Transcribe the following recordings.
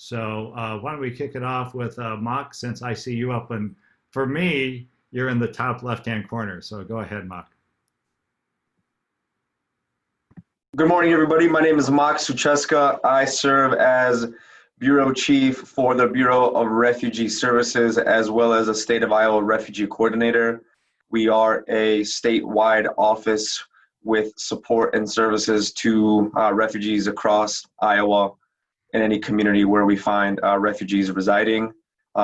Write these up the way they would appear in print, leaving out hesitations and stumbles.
So why don't we kick it off with Mock, since I see you up, and for me, you're in the top left-hand corner. So go ahead, Mock. Good morning, everybody. My name is Mock Sucheska. I serve as Bureau Chief for the Bureau of Refugee Services, as well as a State of Iowa Refugee Coordinator. We are a statewide office with support and services to refugees across Iowa and any community where we find refugees residing.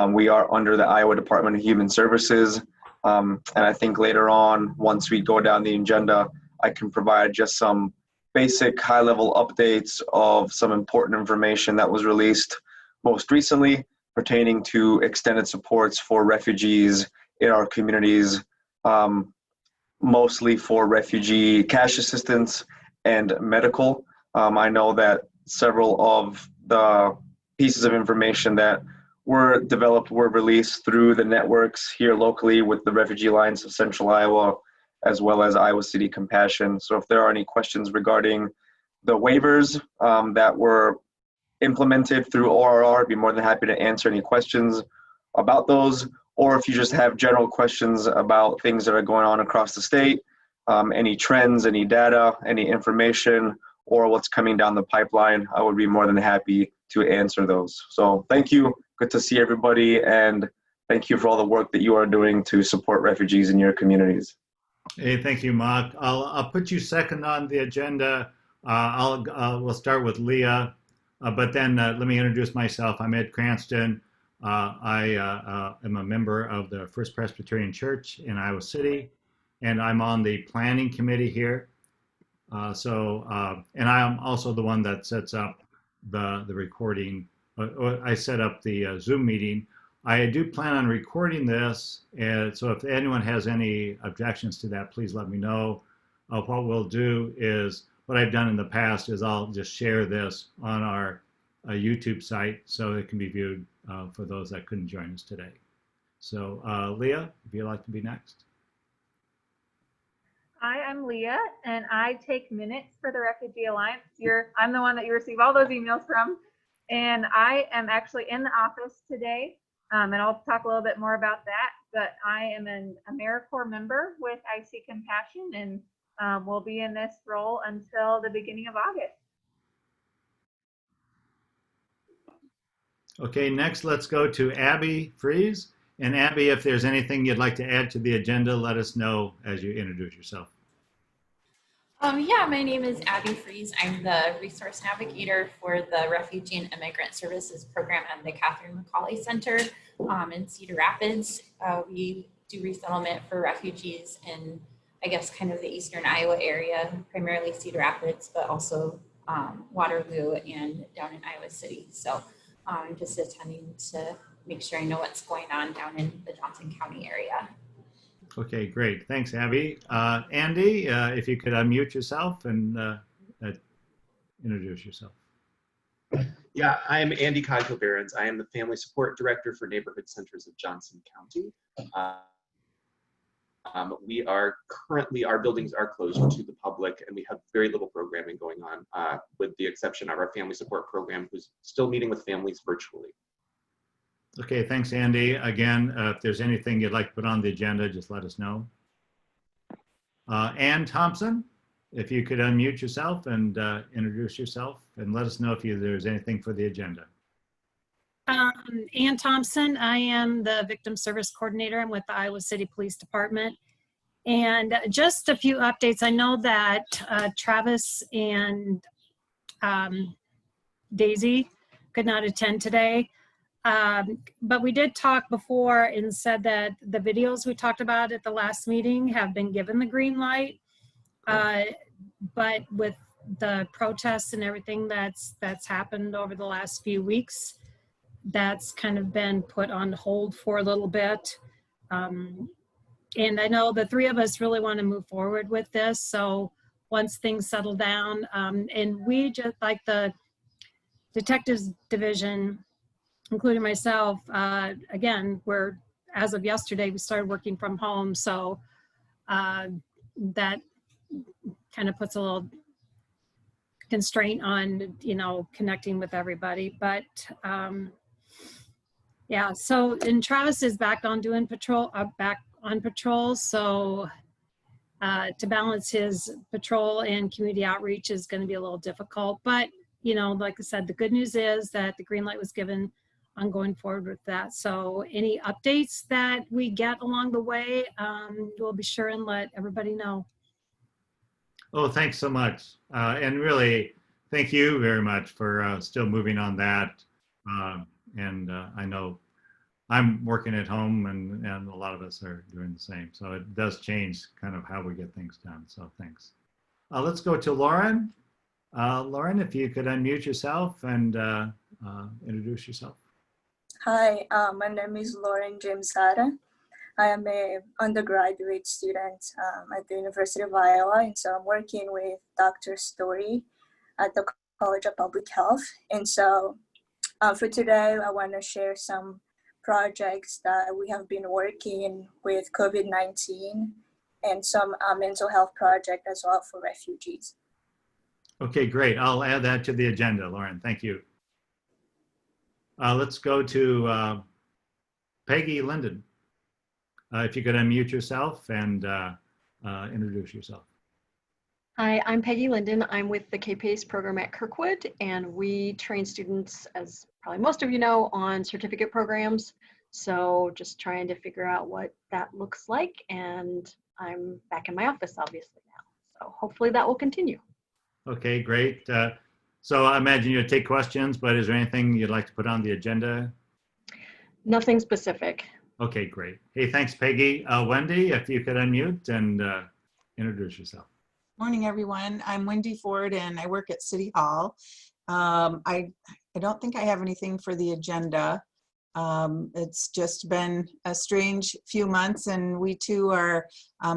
We are under the Iowa Department of Human Services. And I think later on, once we go down the agenda, I can provide just some basic high-level updates of some important information that was released most recently pertaining to extended supports for refugees in our communities, mostly for refugee cash assistance and medical. I know that several of the pieces of information that were developed were released through the networks here locally with the Refugee Alliance of Central Iowa, as well as Iowa City Compassion. So if there are any questions regarding the waivers that were implemented through ORR, I'd be more than happy to answer any questions about those. Or if you just have general questions about things that are going on across the state, any trends, any data, any information, or what's coming down the pipeline, I would be more than happy to answer those. So thank you. Good to see everybody. And thank you for all the work that you are doing to support refugees in your communities. Hey, thank you, Mark. I'll put you second on the agenda. We'll start with Leah, but then let me introduce myself. I'm Ed Cranston. I am a member of the First Presbyterian Church in Iowa City, and I'm on the planning committee here. And I am also the one that sets up the recording. I set up the Zoom meeting. I do plan on recording this, and so if anyone has any objections to that, please let me know. What we'll do is, what I've done in the past is I'll just share this on our YouTube site so it can be viewed for those that couldn't join us today. So Leah, if you'd like to be next. Hi, I'm Leah, and I take minutes for the Refugee Alliance. I'm the one that you receive all those emails from, and I am actually in the office today. And I'll talk a little bit more about that, but I am an AmeriCorps member with IC Compassion, and will be in this role until the beginning of August. Okay, next let's go to Abby Fries. And Abby, if there's anything you'd like to add to the agenda, let us know as you introduce yourself. Yeah, my name is Abby Fries. I'm the resource navigator for the Refugee and Immigrant Services Program at the Catherine McCauley Center in Cedar Rapids. We do resettlement for refugees in, I guess, kind of the eastern Iowa area, primarily Cedar Rapids, but also Waterloo and down in Iowa City. So I'm just attending to make sure I know what's going on down in the Johnson County area. Okay, great. Thanks, Abby. Andy, if you could unmute yourself and introduce yourself. Yeah, I'm Andy Coghill-Behrens. I am the Family Support Director for Neighborhood Centers of Johnson County. We are currently, our buildings are closed to the public, and we have very little programming going on, with the exception of our Family Support Program, who's still meeting with families virtually. Okay, thanks, Andy. Again, if there's anything you'd like to put on the agenda, just let us know. Ann Thompson, if you could unmute yourself and introduce yourself and let us know if there's anything for the agenda. Ann Thompson, I am the Victim Service Coordinator. I'm with the Iowa City Police Department. And just a few updates. I know that Travis and Daisy could not attend today. But we did talk before and said that the videos we talked about at the last meeting have been given the green light. But with the protests and everything that's happened over the last few weeks, that's kind of been put on hold for a little bit. And I know the three of us really want to move forward with this. So once things settle down, and we just, like the detectives division, including myself, again, as of yesterday, we started working from home. So that kind of puts a little constraint on, connecting with everybody. But yeah, so, and Travis is back on doing back on patrol. So to balance his patrol and community outreach is going to be a little difficult. But, like I said, the good news is that the green light was given on going forward with that. So any updates that we get along the way, we'll be sure and let everybody know. Oh, thanks so much. And really, thank you very much for still moving on that. I know I'm working at home and a lot of us are doing the same. So it does change kind of how we get things done. So thanks. Let's go to Lauren. Lauren, if you could unmute yourself and introduce yourself. Hi, my name is Lauren James Sara. I am an undergraduate student at the University of Iowa, and so I'm working with Dr. Story at the College of Public Health. And so for today, I want to share some projects that we have been working with COVID-19 and some mental health project as well for refugees. Okay, great. I'll add that to the agenda, Lauren. Thank you. Let's go to Peggy Linden. If you could unmute yourself and introduce yourself. Hi, I'm Peggy Linden. I'm with the K-PACE program at Kirkwood, and we train students, as probably most of you know, on certificate programs. So just trying to figure out what that looks like, and I'm back in my office, obviously, now. So hopefully that will continue. Okay, great. So I imagine you'll take questions, but is there anything you'd like to put on the agenda? Nothing specific. Okay, great. Hey, thanks, Peggy. Wendy, if you could unmute and introduce yourself. Morning, everyone. I'm Wendy Ford, and I work at City Hall. I don't think I have anything for the agenda. It's just been a strange few months, and we too are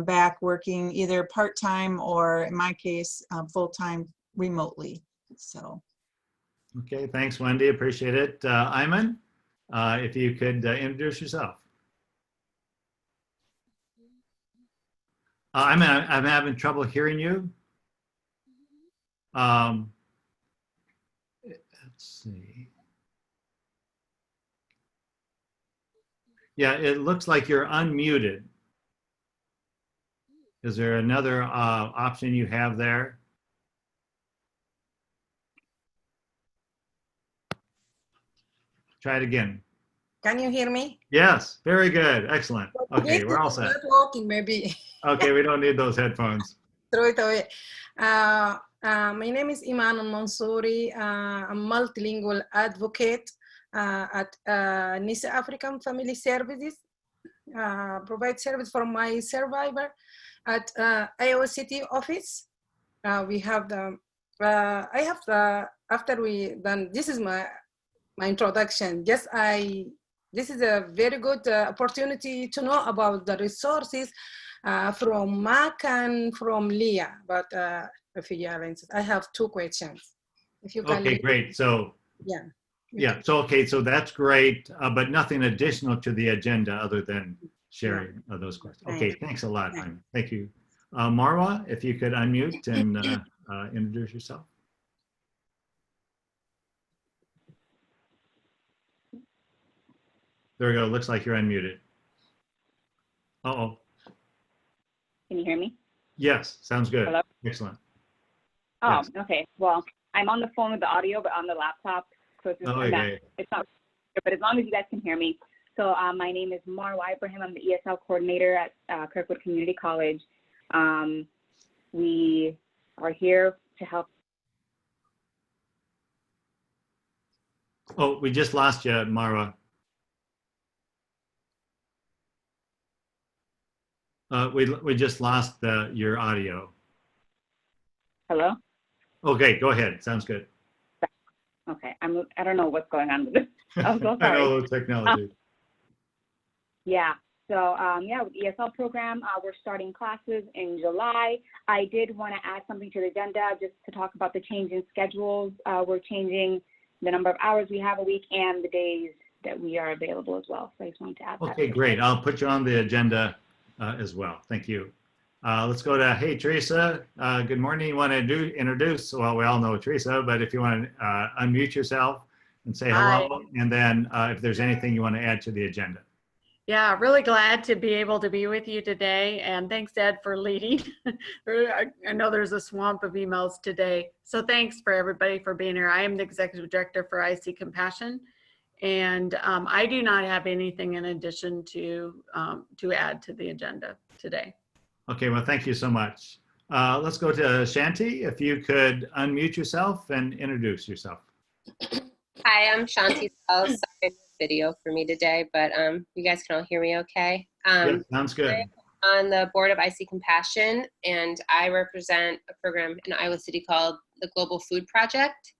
back working either part-time or, in my case, full-time remotely. So. Okay, thanks, Wendy. Appreciate it. Ayman, if you could introduce yourself. I'm having trouble hearing you. Let's see. Yeah, it looks like you're unmuted. Is there another option you have there? Try it again. Can you hear me? Yes, very good. Excellent. Okay, we're all set. Not working, maybe. Okay, we don't need those headphones. Throw it away. My name is Iman Al-Mansouri. I'm multilingual advocate at NISA African Family Services. Provide service for my survivor at Iowa City office. We have the, after we done, this is my introduction. Yes, this is a very good opportunity to know about the resources from Mac and from Leah, but Refugee Alliance. I have two questions. If you can. Okay, great. So yeah. So okay, so that's great, but nothing additional to the agenda other than sharing those questions. Okay, thanks a lot. Thank you, Marwa. If you could unmute and introduce yourself. There we go. Looks like you're unmuted. Uh-oh. Can you hear me? Yes, sounds good. Hello? Excellent. Oh, Yes. Okay. Well, I'm on the phone with the audio, but on the laptop. So it's, Okay. it's not, but as long as you guys can hear me. So my name is Marwa Ibrahim. I'm the ESL coordinator at Kirkwood Community College. We are here to help. Oh, we just lost you, Marwa. We just lost your audio. Hello? Okay, go ahead. Sounds good. Okay. I don't know what's going on with this. I'm so sorry. I know technology. Yeah. So yeah, with ESL program, we're starting classes in July. I did want to add something to the agenda just to talk about the change in schedules. We're changing the number of hours we have a week and the days that we are available as well. So I just wanted to add that. Okay, great. I'll put you on the agenda as well. Thank you. Let's go to, hey, Teresa. Good morning. You want to introduce? Well, we all know Teresa, but if you want to unmute yourself and say Hi. hello, and then if there's anything you want to add to the agenda. Yeah, really glad to be able to be with you today. And thanks, Ed, for leading. I know there's a swamp of emails today. So thanks for everybody for being here. I am the Executive Director for IC Compassion. And I do not have anything in addition to add to the agenda today. Okay, well, thank you so much. Let's go to Shanti. If you could unmute yourself and introduce yourself. Hi, I'm Shanti. Sorry, no video for me today, but you guys can all hear me okay? Yeah, sounds good. I'm on the board of IC Compassion, and I represent a program in Iowa City called the Global Food Project.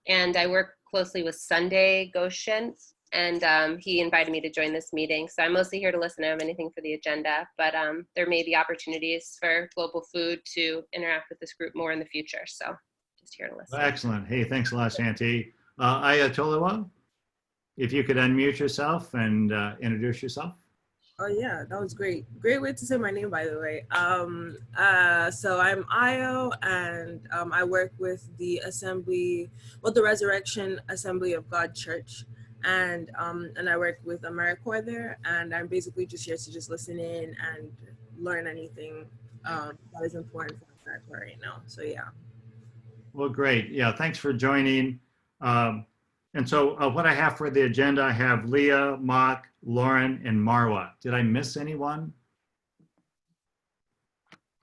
And I work closely with Sunday Goshen, and he invited me to join this meeting. So I'm mostly here to listen. I don't have anything for the agenda, but there may be opportunities for Global Food to interact with this group more in the future. So just here to listen. Excellent. Hey, thanks a lot, Shanti. Ayatollah, if you could unmute yourself and introduce yourself. Oh yeah, that was great. Great way to say my name, by the way. So I'm Ayo, and I work with the the Resurrection Assembly of God Church, and I work with AmeriCorps there, and I'm basically just here to just listen in and learn anything that is important for AmeriCorps right now. So yeah. Well, great. Yeah, thanks for joining. And so what I have for the agenda, I have Leah, Mock, Lauren, and Marwa. Did I miss anyone?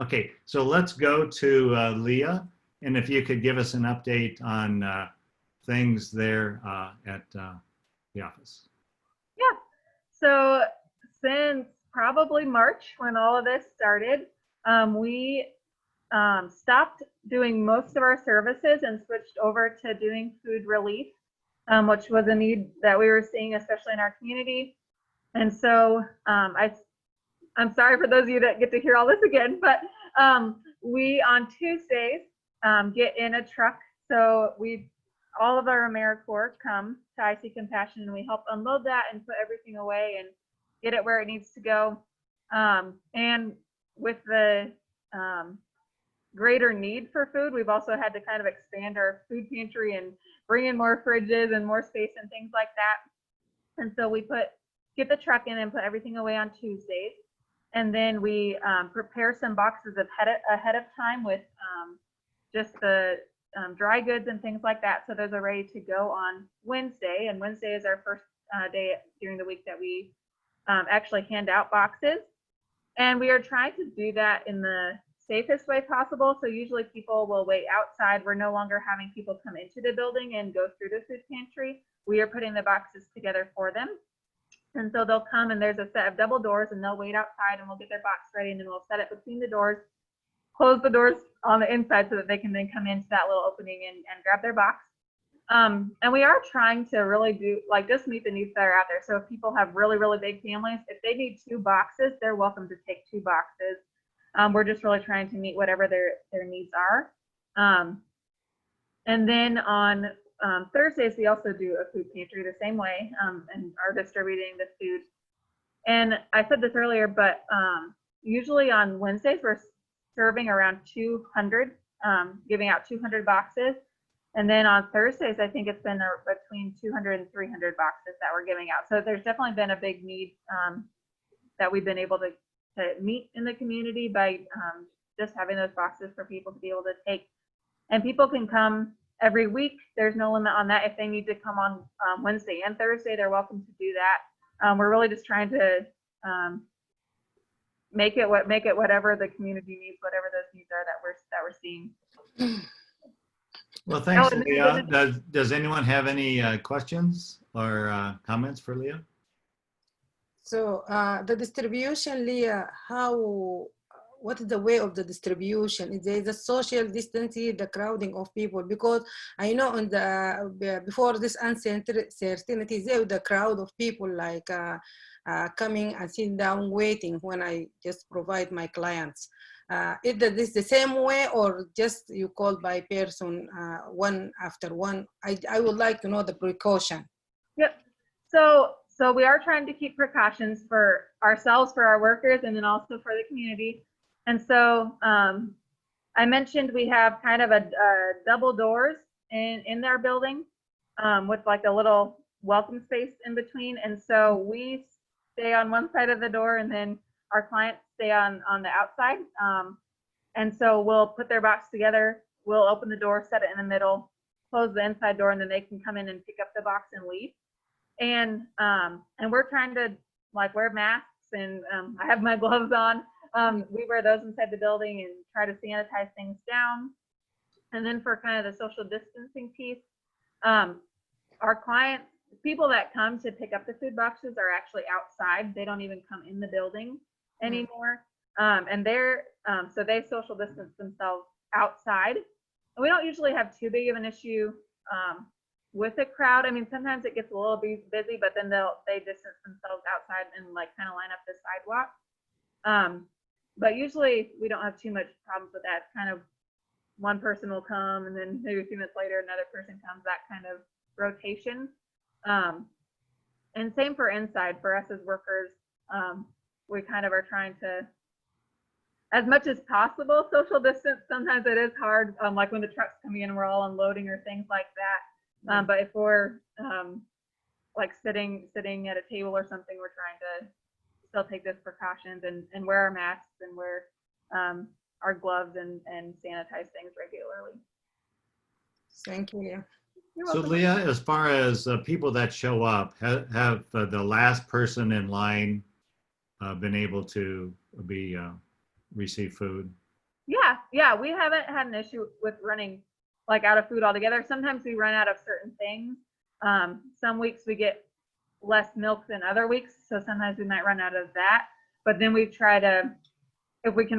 Okay, so let's go to Leah. And if you could give us an update on things there at the office. Yeah. So since probably March, when all of this started, we stopped doing most of our services and switched over to doing food relief, which was a need that we were seeing, especially in our community. And so I'm sorry for those of you that get to hear all this again, but we on Tuesdays get in a truck. So all of our AmeriCorps come to IC Compassion, and we help unload that and put everything away and get it where it needs to go. And with the greater need for food, we've also had to kind of expand our food pantry and bring in more fridges and more space and things like that. And so we get the truck in and put everything away on Tuesdays. And then we prepare some boxes ahead of time with just the dry goods and things like that. So those are ready to go on Wednesday. And Wednesday is our first day during the week that we actually hand out boxes. And we are trying to do that in the safest way possible. So usually people will wait outside. We're no longer having people come into the building and go through the food pantry. We are putting the boxes together for them. And so they'll come, and there's a set of double doors, and they'll wait outside, and we'll get their box ready, and then we'll set it between the doors, close the doors on the inside so that they can then come into that little opening and grab their box. And we are trying to really just meet the needs that are out there. So if people have really, really big families, if they need 2 boxes, they're welcome to take 2 boxes. We're just really trying to meet whatever their needs are. And then on Thursdays, we also do a food pantry the same way, and are distributing the food. And I said this earlier, but usually on Wednesdays, we're serving around 200, giving out 200 boxes. And then on Thursdays, I think it's been between 200 and 300 boxes that we're giving out. So there's definitely been a big need that we've been able to meet in the community by just having those boxes for people to be able to take. And people can come every week. There's no limit on that. If they need to come on Wednesday and Thursday, they're welcome to do that. We're really just trying to make it whatever the community needs, whatever those needs are that we're seeing. Well, thanks, Leah. Does anyone have any questions or comments for Leah? So the distribution, Leah, what is the way of the distribution? Is there the social distancing, the crowding of people? Because I know before this uncertainty, there was the crowd of people like coming and sitting down waiting when I just provide my clients. Is this the same way, or just you call by person one after one? I would like to know the precaution. Yep. So we are trying to keep precautions for ourselves, for our workers, and then also for the community. And so I mentioned we have kind of a double doors in our building with like a little welcome space in between. And so we stay on one side of the door and then our clients stay on the outside. And so we'll put their box together. We'll open the door, set it in the middle, close the inside door, and then they can come in and pick up the box and leave. And we're trying to like wear masks, and I have my gloves on. We wear those inside the building and try to sanitize things down. And then for kind of the social distancing piece, our clients, people that come to pick up the food boxes are actually outside. They don't even come in the building anymore. And so they social distance themselves outside. And we don't usually have too big of an issue with a crowd. I mean, sometimes it gets a little busy, but then they distance themselves outside and like kind of line up the sidewalk. But usually we don't have too much problems with that. It's kind of one person will come and then maybe a few minutes later another person comes, that kind of rotation. And same for inside. For us as workers, we kind of are trying to, as much as possible, social distance. Sometimes it is hard, like when the truck's coming in and we're all unloading or things like that. But if we're like sitting at a table or something, we're trying to still take those precautions and wear our masks and wear our gloves and sanitize things regularly. Thank you. So Leah, as far as people that show up, have the last person in line been able to receive food? Yeah, we haven't had an issue with running like out of food altogether. Sometimes we run out of certain things. Some weeks we get less milk than other weeks, so sometimes we might run out of that. But then we try to, if we can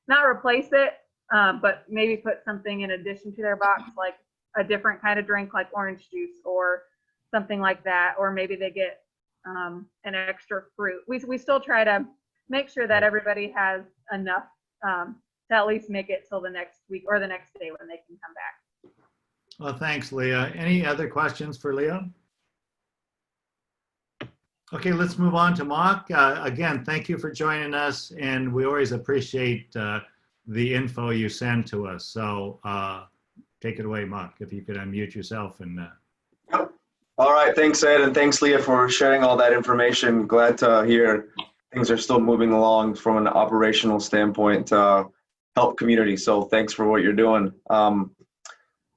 not replace it, but maybe put something in addition to their box, like a different kind of drink like orange juice or something like that, or maybe they get an extra fruit. We still try to make sure that everybody has enough to at least make it till the next week or the next day when they can come back. Well, thanks, Leah. Any other questions for Leah? Okay, let's move on to Mark. Again, thank you for joining us, and we always appreciate the info you send to us. So take it away, Mark, if you could unmute yourself. And All right, thanks, Ed, and thanks, Leah, for sharing all that information. Glad to hear things are still moving along from an operational standpoint to help community. So thanks for what you're doing.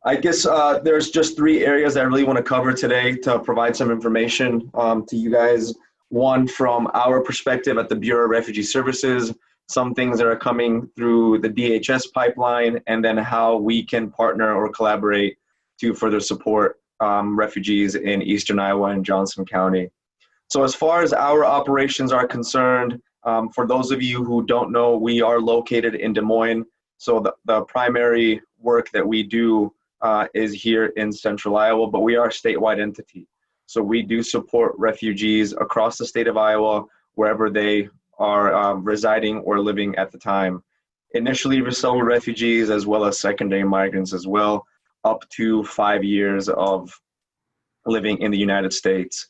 I guess there's just 3 areas that I really want to cover today to provide some information to you guys. One, from our perspective at the Bureau of Refugee Services, some things that are coming through the DHS pipeline, and then how we can partner or collaborate to further support refugees in Eastern Iowa and Johnson County. So as far as our operations are concerned, for those of you who don't know, we are located in Des Moines. So the primary work that we do is here in Central Iowa, but we are a statewide entity. So we do support refugees across the state of Iowa, wherever they are residing or living at the time. Initially resettled refugees, as well as secondary migrants as well, up to 5 years of living in the United States.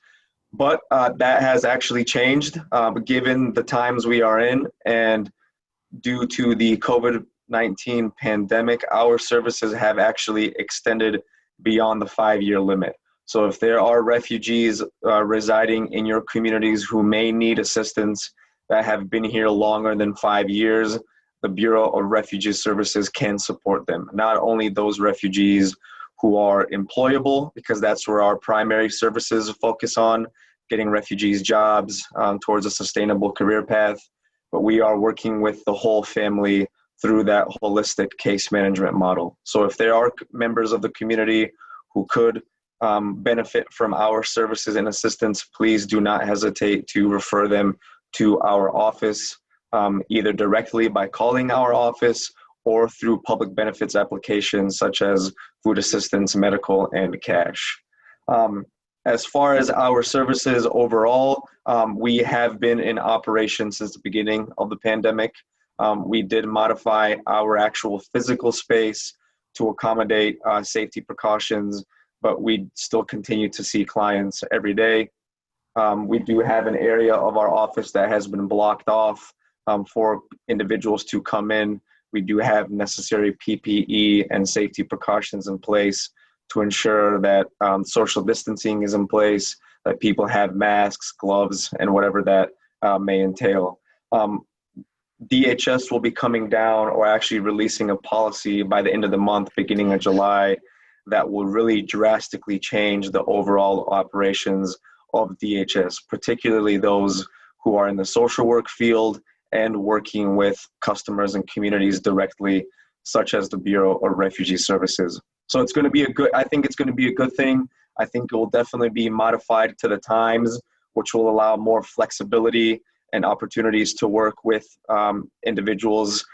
But that has actually changed given the times we are in, and due to the COVID-19 pandemic, our services have actually extended beyond the 5-year limit. So if there are refugees residing in your communities who may need assistance that have been here longer than 5 years, the Bureau of Refugee Services can support them. Not only those refugees who are employable, because that's where our primary services focus on, getting refugees jobs towards a sustainable career path, but we are working with the whole family through that holistic case management model. So if there are members of the community who could benefit from our services and assistance, please do not hesitate to refer them to our office, either directly by calling our office or through public benefits applications such as food assistance, medical, and cash. As far as our services overall, we have been in operation since the beginning of the pandemic. We did modify our actual physical space to accommodate safety precautions, but we still continue to see clients every day. We do have an area of our office that has been blocked off for individuals to come in. We do have necessary PPE and safety precautions in place to ensure that social distancing is in place, that people have masks, gloves, and whatever that may entail. DHS will be coming down or actually releasing a policy by the end of the month, beginning of July, that will really drastically change the overall operations of DHS, particularly those who are in the social work field and working with customers and communities directly, such as the Bureau of Refugee Services. So it's going to be I think it's going to be a good thing. I think it will definitely be modified to the times, which will allow more flexibility and opportunities to work with individuals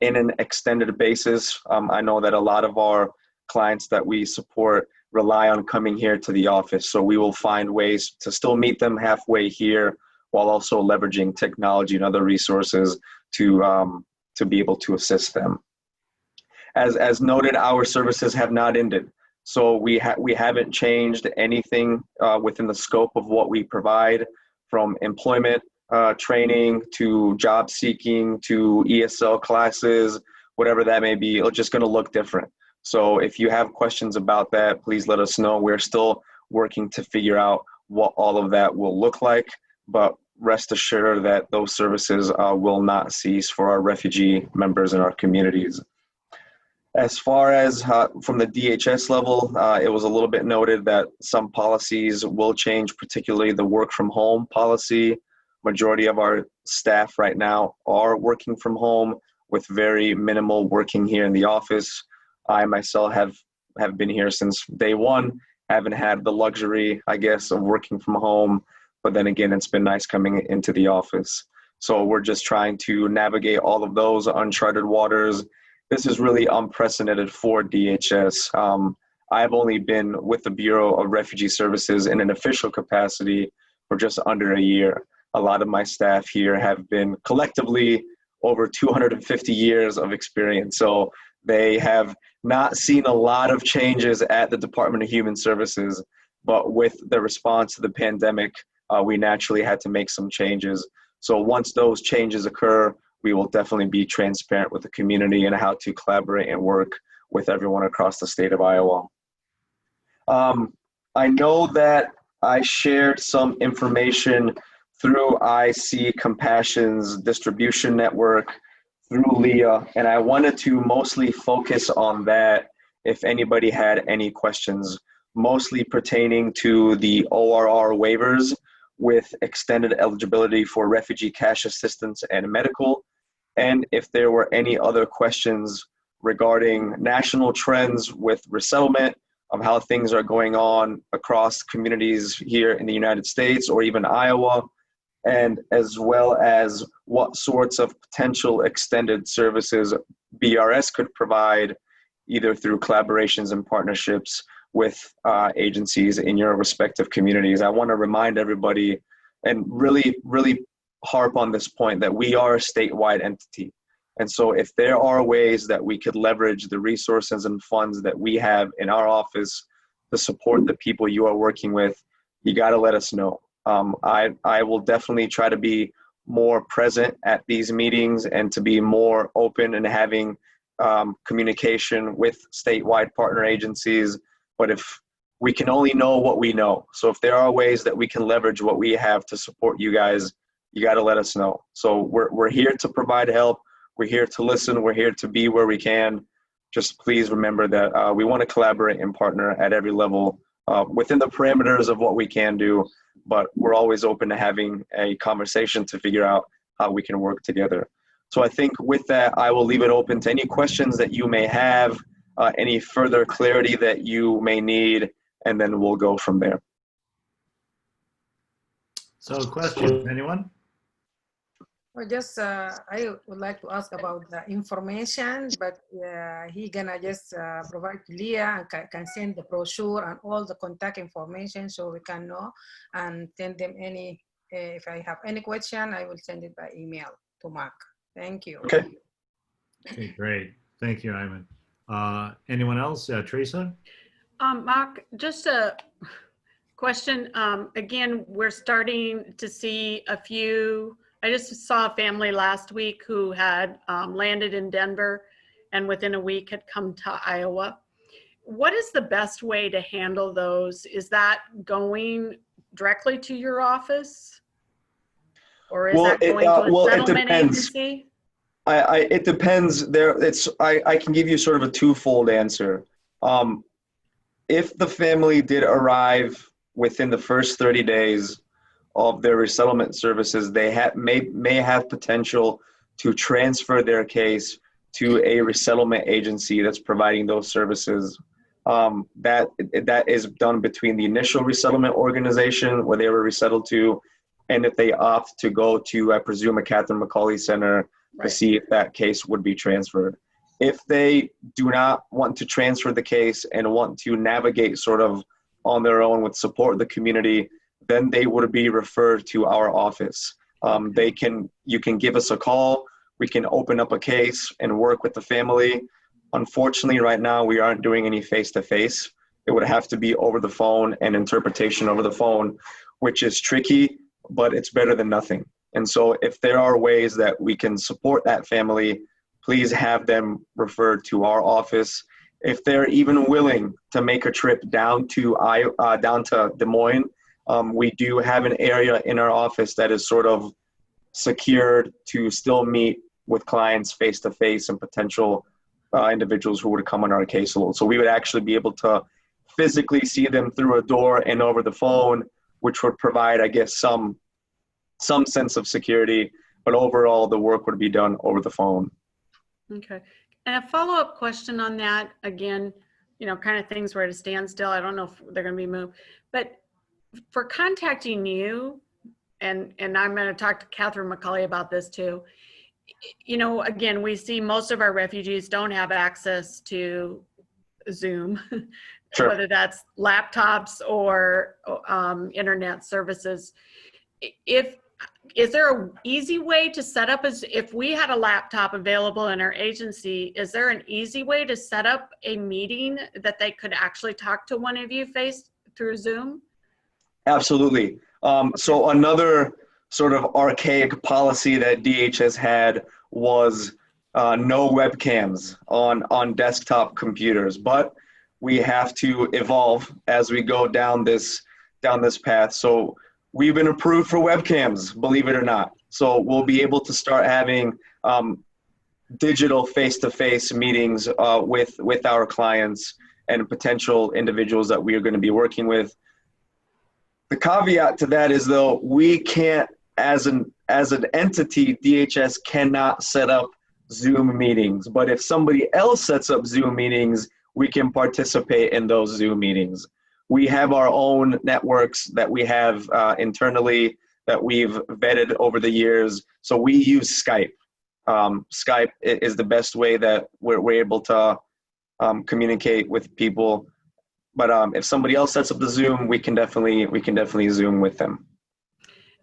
in an extended basis. I know that a lot of our clients that we support rely on coming here to the office, so we will find ways to still meet them halfway here while also leveraging technology and other resources to be able to assist them. As noted, our services have not ended. So we haven't changed anything within the scope of what we provide, from employment training to job seeking to ESL classes, whatever that may be. It's just going to look different. So if you have questions about that, please let us know. We're still working to figure out what all of that will look like, but rest assured that those services will not cease for our refugee members in our communities. As far as from the DHS level, it was a little bit noted that some policies will change, particularly the work from home policy. Majority of our staff right now are working from home with very minimal working here in the office. I myself have been here since day one, haven't had the luxury, I guess, of working from home, but then again, it's been nice coming into the office. So we're just trying to navigate all of those uncharted waters. This is really unprecedented for DHS. I've only been with the Bureau of Refugee Services in an official capacity for just under a year. A lot of my staff here have been collectively over 250 years of experience. So they have not seen a lot of changes at the Department of Human Services, but with the response to the pandemic, we naturally had to make some changes. So once those changes occur, we will definitely be transparent with the community and how to collaborate and work with everyone across the state of Iowa. I know that I shared some information through IC Compassion's distribution network through Leah, and I wanted to mostly focus on that if anybody had any questions, mostly pertaining to the ORR waivers with extended eligibility for refugee cash assistance and medical, and if there were any other questions regarding national trends with resettlement, of how things are going on across communities here in the United States or even Iowa, and as well as what sorts of potential extended services BRS could provide, either through collaborations and partnerships with agencies in your respective communities. I want to remind everybody and really harp on this point that we are a statewide entity. And so if there are ways that we could leverage the resources and funds that we have in our office to support the people you are working with, you got to let us know. I will definitely try to be more present at these meetings and to be more open and having communication with statewide partner agencies. But if we can only know what we know. So if there are ways that we can leverage what we have to support you guys, you got to let us know. So we're here to provide help. We're here to listen. We're here to be where we can. Just please remember that we want to collaborate and partner at every level within the parameters of what we can do. But we're always open to having a conversation to figure out how we can work together. So I think with that, I will leave it open to any questions that you may have, any further clarity that you may need, and then we'll go from there. So questions, anyone? Well, just I would like to ask about the information, but he gonna just provide to Leah and can send the brochure and all the contact information so we can know and send them any, if I have any question, I will send it by email to Mark. Thank you. Okay. Okay, great. Thank you, Ivan. Anyone else? Teresa? Mark, just a question. Again, we're starting to see I just saw a family last week who had landed in Denver and within a week had come to Iowa. What is the best way to handle those? Is that going directly to your office? Or is that going to a settlement agency? It depends. I can give you sort of a twofold answer. If the family did arrive within the first 30 days of their resettlement services, they may have potential to transfer their case to a resettlement agency that's providing those services. That is done between the initial resettlement organization where they were resettled to, and if they opt to go to, I presume, a Catherine McCauley Center to see if that case would be transferred. If they do not want to transfer the case and want to navigate sort of on their own with support of the community, then they would be referred to our office. You can give us a call. We can open up a case and work with the family. Unfortunately, right now, we aren't doing any face-to-face. It would have to be over the phone and interpretation over the phone, which is tricky, but it's better than nothing. And so if there are ways that we can support that family, please have them referred to our office. If they're even willing to make a trip down to Des Moines, we do have an area in our office that is sort of secured to still meet with clients face-to-face and potential individuals who would come on our caseload. So we would actually be able to physically see them through a door and over the phone, which would provide, I guess, some sense of security, but overall the work would be done over the phone. Okay. And a follow-up question on that, again, kind of things where it stands still. I don't know if they're going to be moved, but for contacting you, and I'm going to talk to Catherine McCauley about this too. Again, we see most of our refugees don't have access to Zoom, Sure. Whether that's laptops or internet services. Is there an easy way to set up, if we had a laptop available in our agency, is there an easy way to set up a meeting that they could actually talk to one of you through Zoom? Absolutely. So another sort of archaic policy that DHS had was no webcams on desktop computers, but we have to evolve as we go down this path. So we've been approved for webcams, believe it or not. So we'll be able to start having digital face-to-face meetings with our clients and potential individuals that we are going to be working with. The caveat to that is, though, we can't, as an entity, DHS cannot set up Zoom meetings. But if somebody else sets up Zoom meetings, we can participate in those Zoom meetings. We have our own networks that we have internally that we've vetted over the years. So we use Skype. Skype is the best way that we're able to communicate with people. But if somebody else sets up the Zoom, we can definitely Zoom with them.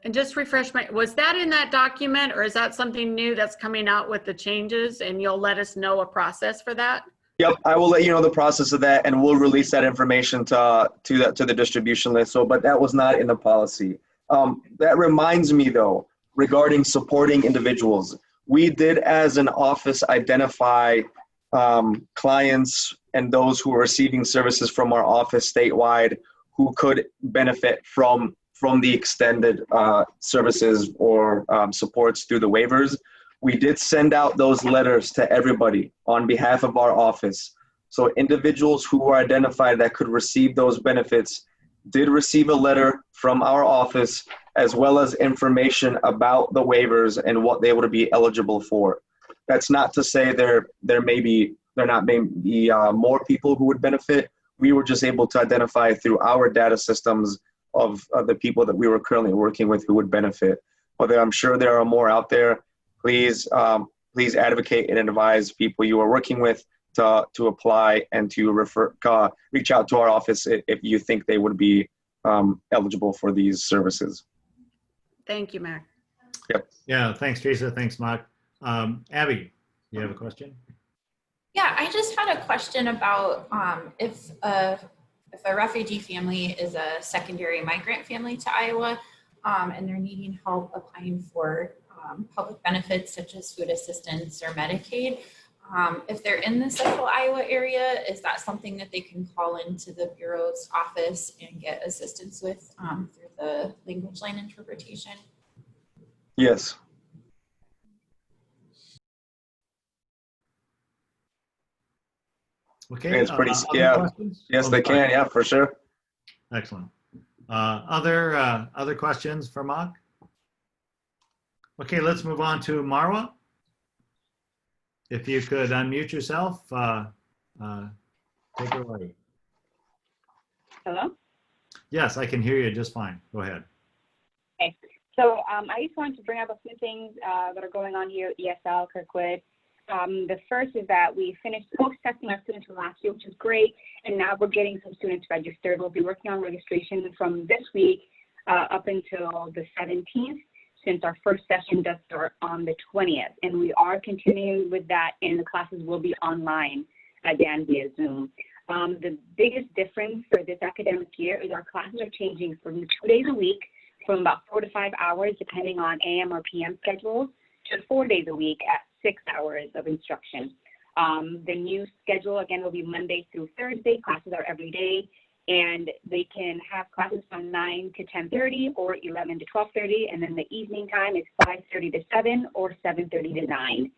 And just refresh was that in that document, or is that something new that's coming out with the changes, and you'll let us know a process for that? Yep, I will let you know the process of that, and we'll release that information to the distribution list. So, but that was not in the policy. That reminds me, though, regarding supporting individuals, we did, as an office, identify clients and those who are receiving services from our office statewide who could benefit from the extended services or supports through the waivers. We did send out those letters to everybody on behalf of our office. So individuals who were identified that could receive those benefits did receive a letter from our office, as well as information about the waivers and what they would be eligible for. That's not to say there may be more people who would benefit. We were just able to identify through our data systems of the people that we were currently working with who would benefit. But I'm sure there are more out there. Please advocate and advise people you are working with to apply and to reach out to our office if you think they would be eligible for these services. Thank you, Mac. Yep. Yeah, thanks, Teresa. Thanks, Mark. Abby, you have a question? Yeah, I just had a question about if a refugee family is a secondary migrant family to Iowa, and they're needing help applying for public benefits such as food assistance or Medicaid. If they're in the central Iowa area, is that something that they can call into the Bureau's office and get assistance with through the language line interpretation? Yes. Okay. It's pretty, Other yeah. questions? Yes, Oh, they sorry. can. Yeah, for sure. Excellent. Other questions for Mark? Okay, let's move on to Marwa. If you could unmute yourself, take it away. Hello? Yes, I can hear you just fine. Go ahead. Okay. So I just wanted to bring up a few things that are going on here at ESL Kirkwood. The first is that we finished post-testing our students from last year, which is great, and now we're getting some students registered. We'll be working on registration from this week up until the 17th, since our first session does start on the 20th, and we are continuing with that, and the classes will be online again via Zoom. The biggest difference for this academic year is our classes are changing from 2 days a week, from about 4 to 5 hours, depending on AM or PM schedules, to 4 days a week at 6 hours of instruction. The new schedule, again, will be Monday through Thursday. Classes are every day, and they can have classes from 9 to 10:30 or 11 to 12:30, and then the evening time is 5:30 to 7 or 7:30 to 9.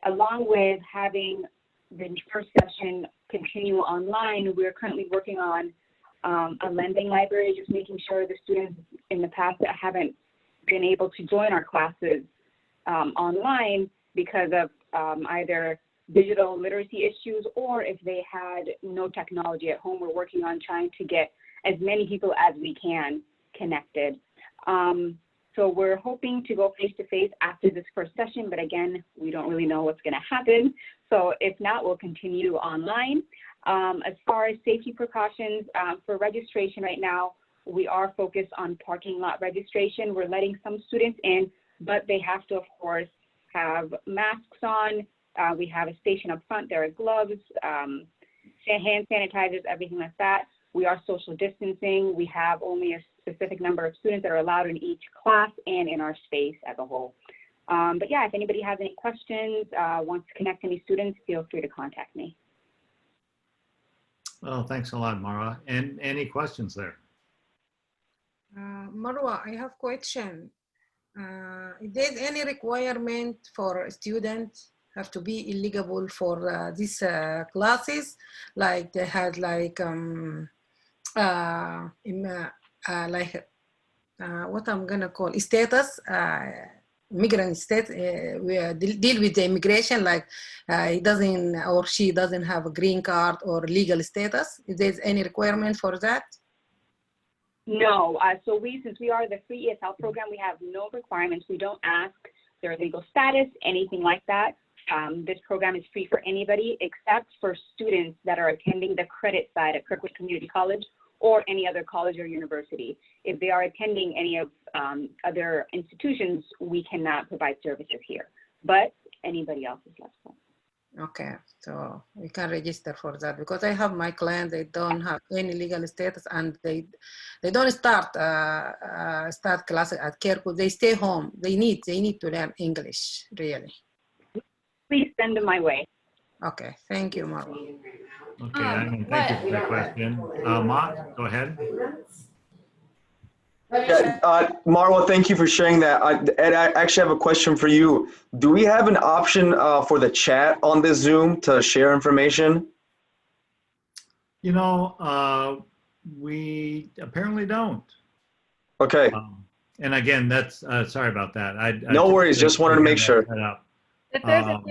Along with having the first session continue online, we're currently working on a lending library, just making sure the students in the past that haven't been able to join our classes online because of either digital literacy issues or if they had no technology at home. We're working on trying to get as many people as we can connected. So we're hoping to go face-to-face after this first session, but again, we don't really know what's going to happen. So if not, we'll continue online. As far as safety precautions for registration right now, we are focused on parking lot registration. We're letting some students in, but they have to, of course, have masks on. We have a station up front. There are gloves, hand sanitizers, everything like that. We are social distancing. We have only a specific number of students that are allowed in each class and in our space as a whole. But yeah, if anybody has any questions, wants to connect any students, feel free to contact me. Well, thanks a lot, Mara. And any questions there? Marwa, I have question. Is there any requirement for students have to be eligible for these classes? Like they had like what I'm gonna call status, migrant state. We deal with the immigration, like he doesn't or she doesn't have a green card or legal status. Is there any requirement for that? No, so since we are the free ESL program, we have no requirements. We don't ask their legal status, anything like that. This program is free for anybody except for students that are attending the credit side at Kirkwood Community College or any other college or university. If they are attending any of other institutions, we cannot provide services here, but anybody else is eligible. Okay, so we can register for that because I have my client, they don't have any legal status and they don't start classes at Kirkwood. They stay home. They need to learn English, really. Please send them my way. Okay, thank you, Marwa. Okay, thank you for the question. Mark, go ahead. Yeah, Marwa, thank you for sharing that. Ed, I actually have a question for you. Do we have an option for the chat on this Zoom to share information? You know, we apparently don't. Okay. And again, that's sorry about that. No worries. Just wanted to make sure. If there's a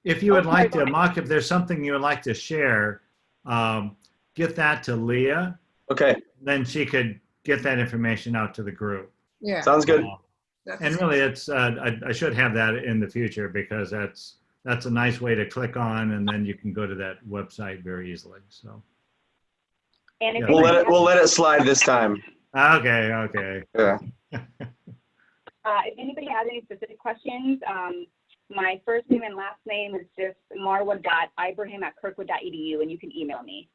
if you would like to, Mark, if there's something you would like to share, get that to Leah. Okay. Then she could get that information out to the group. Yeah. Sounds good. And really, it's I should have that in the future because that's a nice way to click on, and then you can go to that website very easily. So. And if we'll let it slide this time. Okay. Okay. Yeah. If anybody has any specific questions, my first name and last name is just marwa.ibrahim@kirkwood.edu, and you can email me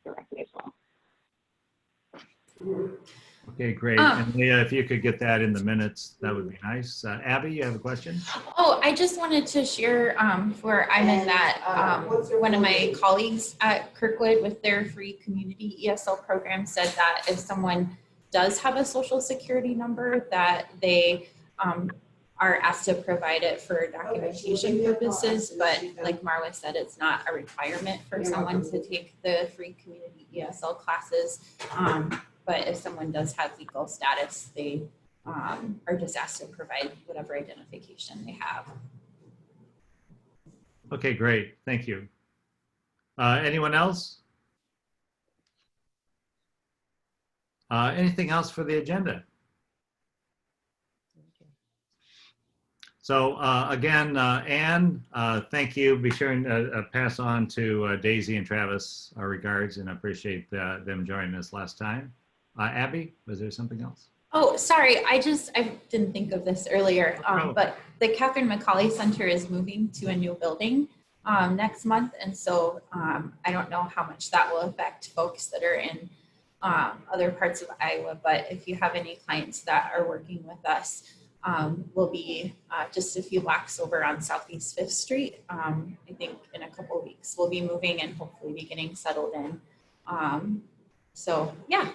directly as well. Okay, great. And Leah, if you could get that in the minutes, that would be nice. Abby, you have a question? Oh, I just wanted to share where I'm in that one of my colleagues at Kirkwood with their free community ESL program said that if someone does have a social security number, that they are asked to provide it for documentation purposes. But like Marwa said, it's not a requirement for someone to take the free community ESL classes. But if someone does have legal status, they are just asked to provide whatever identification they have. Okay, great. Thank you. Anyone else? Anything else for the agenda? So again, Anne, thank you. Be sure and pass on to Daisy and Travis our regards, and appreciate them joining us last time. Abby, was there something else? Oh, sorry. I didn't think of this earlier, but the Catherine McCauley Center is moving to a new building next month. And so I don't know how much that will affect folks that are in other parts of Iowa, but if you have any clients that are working with us, we'll be just a few blocks over on Southeast 5th Street. I think in a couple of weeks we'll be moving and hopefully be getting settled in. So yeah,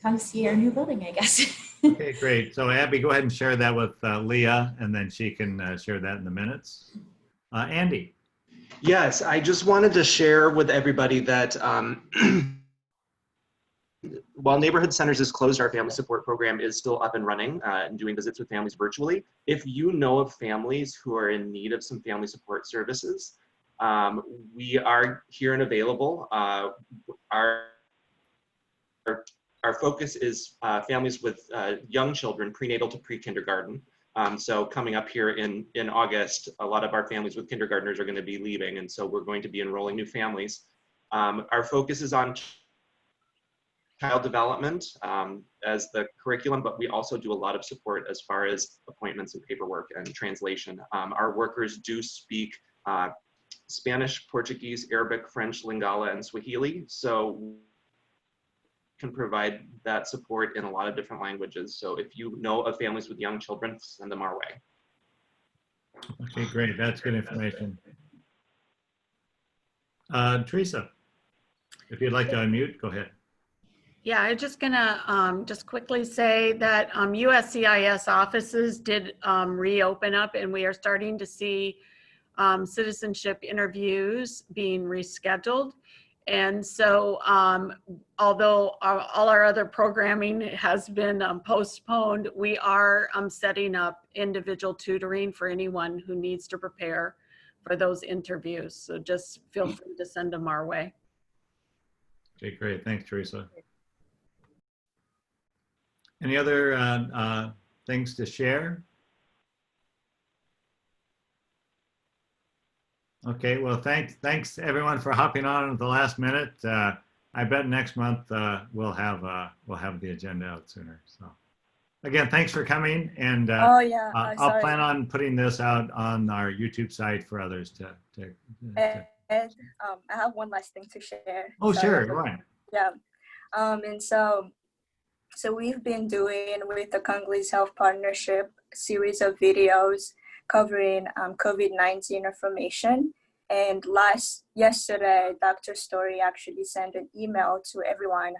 come see our new building, I guess. Okay, great. So Abby, go ahead and share that with Leah, and then she can share that in the minutes. Andy. Yes, I just wanted to share with everybody that while Neighborhood Centers is closed, our family support program is still up and running and doing visits with families virtually. If you know of families who are in need of some family support services, we are here and available. Our focus is families with young children, prenatal to pre-kindergarten. So coming up here in August, a lot of our families with kindergartners are going to be leaving, and so we're going to be enrolling new families. Our focus is on child development as the curriculum, but we also do a lot of support as far as appointments and paperwork and translation. Our workers do speak Spanish, Portuguese, Arabic, French, Lingala, and Swahili. So can provide that support in a lot of different languages. So if you know of families with young children, send them our way. Okay, great. That's good information. Teresa, if you'd like to unmute, go ahead. Yeah, I'm just gonna just quickly say that USCIS offices did reopen up, and we are starting to see citizenship interviews being rescheduled. And so although all our other programming has been postponed, we are setting up individual tutoring for anyone who needs to prepare for those interviews. So just feel free to send them our way. Okay, great. Thanks, Teresa. Any other things to share? Okay, well, thanks everyone for hopping on at the last minute. I bet next month we'll have the agenda out sooner. So, again, thanks for coming, and I'll plan on putting this out on our YouTube site for others to Ed, I have one last thing to share. Oh, sure, go on. Yeah, and so we've been doing with the Congolese Health Partnership a series of videos covering COVID-19 information. And yesterday, Dr. Story actually sent an email to everyone.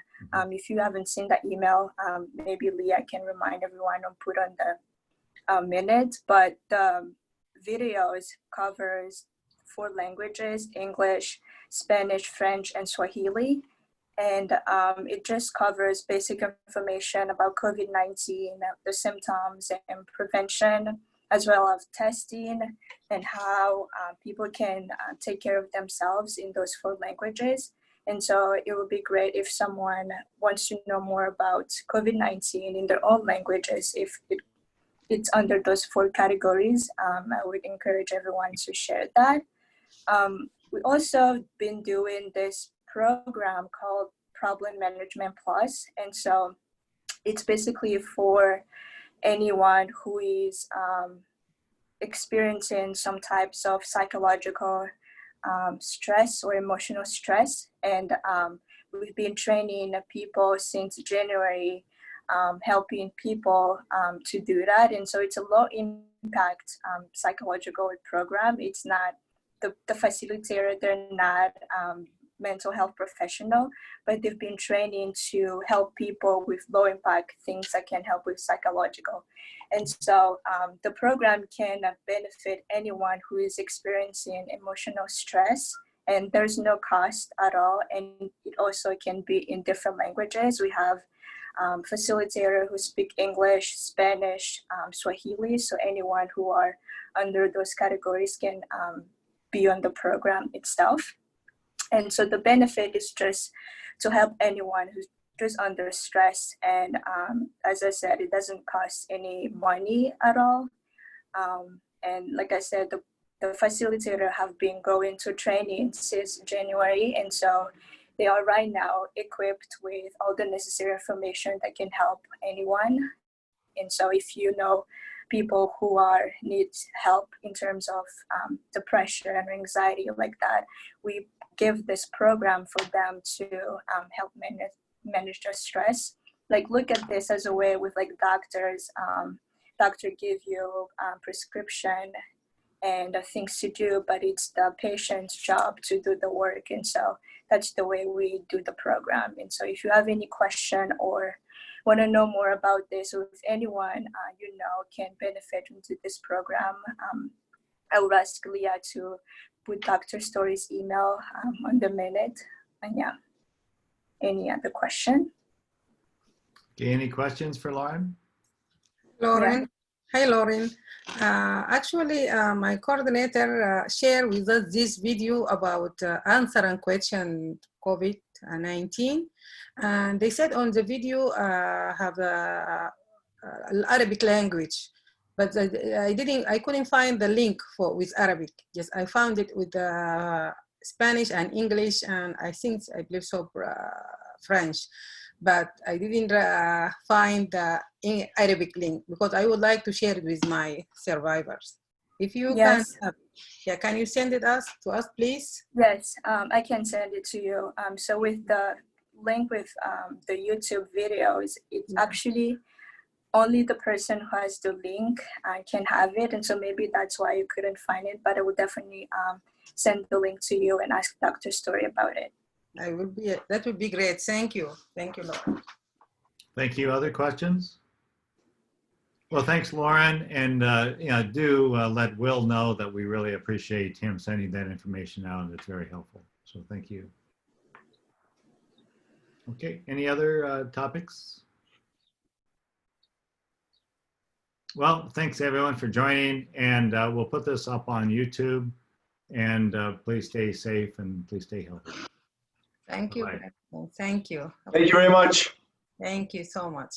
If you haven't seen that email, maybe Leah can remind everyone or put on the minutes. But the videos covers 4 languages: English, Spanish, French, and Swahili. And it just covers basic information about COVID-19, the symptoms and prevention, as well as testing and how people can take care of themselves in those 4 languages. And so it would be great if someone wants to know more about COVID-19 in their own languages, if it's under those 4 categories. I would encourage everyone to share that. We also been doing this program called Problem Management Plus. And so it's basically for anyone who is experiencing some types of psychological stress or emotional stress. And we've been training people since January helping people to do that. And so it's a low impact psychological program. It's not the facilitator, they're not mental health professional, but they've been training to help people with low impact things that can help with psychological. And so the program can benefit anyone who is experiencing emotional stress, and there's no cost at all. And it also can be in different languages. We have facilitator who speak English, Spanish, Swahili. So anyone who are under those categories can be on the program itself. And so the benefit is just to help anyone who's just under stress. And as I said, it doesn't cost any money at all. And like I said, the facilitator have been going to training since January. And so they are right now equipped with all the necessary information that can help anyone. And so if you know people who need help in terms of depression and anxiety like that, we give this program for them to help manage their stress. Like, look at this as a way with like doctors. Doctor give you prescription and things to do, but it's the patient's job to do the work. And so that's the way we do the program. And so if you have any question or want to know more about this, or if anyone you know can benefit from this program, I would ask Leah to put Dr. Story's email on the minute. And yeah, any other question? Okay, any questions for Lauren? Lauren. Yeah. Hi, Lauren. Actually, my coordinator shared with us this video about answering question COVID-19. And they said on the video have Arabic language, but I couldn't find the link with Arabic. Yes, I found it with Spanish and English, and I believe so French. But I didn't find the Arabic link because I would like to share it with my survivors. If you yes. Can you send it to us, please? Yes, I can send it to you. So with the link with the YouTube videos, it's actually only the person who has the link can have it. And so maybe that's why you couldn't find it, but I will definitely send the link to you and ask Dr. Story about it. That would be great. Thank you. Thank you, Lauren. Thank you. Other questions? Well, thanks, Lauren. And do let Will know that we really appreciate him sending that information out, and it's very helpful. So thank you. Okay, any other topics? Well, thanks everyone for joining, and we'll put this up on YouTube. And please stay safe and please stay healthy. Thank you. Bye-bye. Thank you. Thank you very much. Thank you so much.